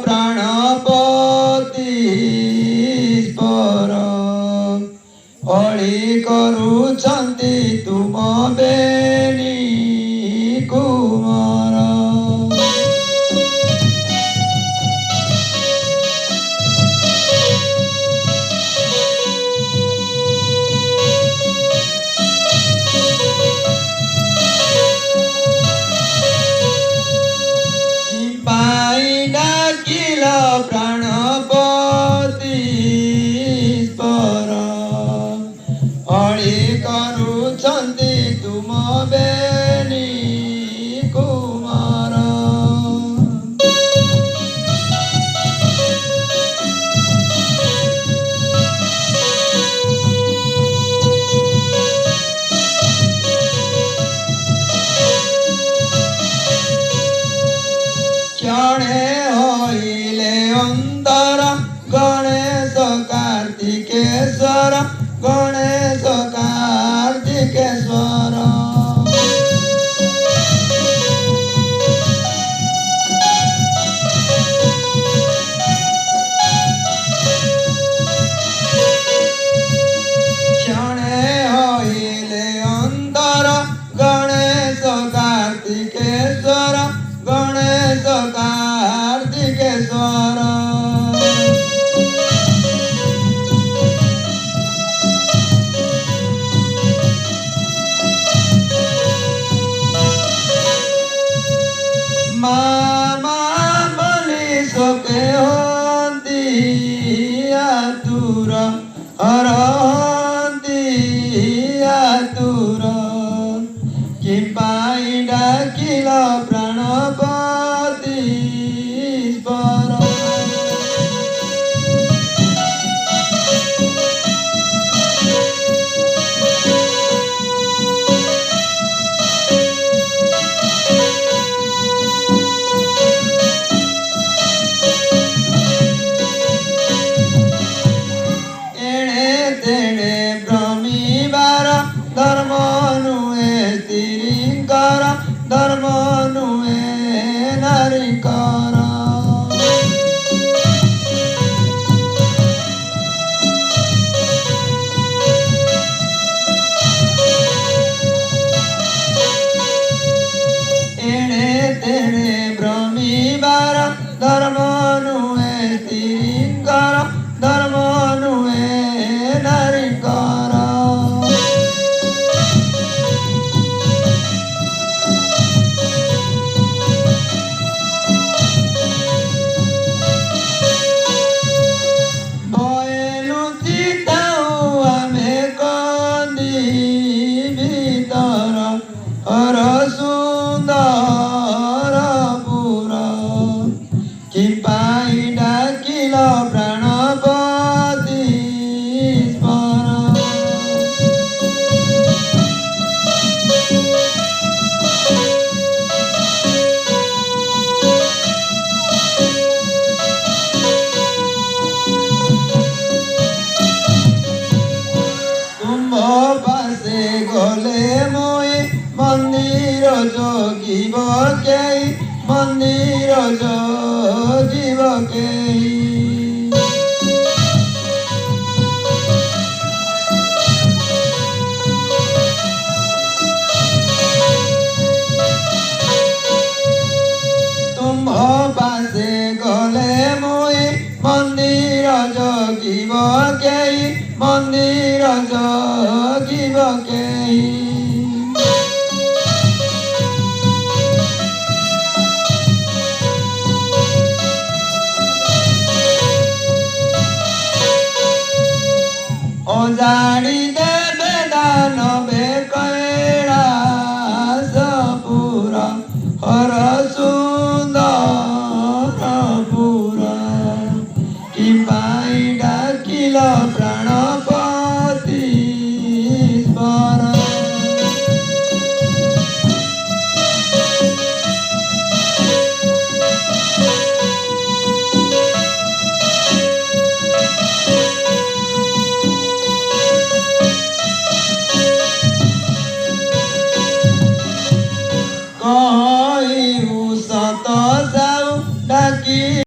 प्राणपति spur अळी करुछन्ति तुम Beni Kumar. प्राणपति spur अळी करुछन्ति तुम बेनी कुमार। क्षणे होइले अंतर गणेश कार्तिकेश्वर गणेश कार्तिकेश्वर। क्षणे होइले अंतर गणेश कार्तिकेश्वर गणेश कार्तिकेश्वर। मामा बलि शोके हन्ति आतुर हरन्ति आतुर कि पाई डाकिल प्राणपति स्पर। एणे तेणे भ्रमिबार धर्म नुहे स्त्रीकर धर्म नुहे नारीकर। एणे तेणे भ्रमिबार धर्म नुहे स्त्रीकर धर्म नुहे नारीकर। भयलु चिताऊ आमे कन्दी भीतर हर सुन्दर पुर कि पाई डाकिल प्राणपति स्पर। तुम्भ पासे गले मुई मंदिर जोगिब केही मंदिर जोगिब केही। तुम्भ पासे गले मुई मंदिर जोगिब केही मंदिर जोगिब केही। अजाणी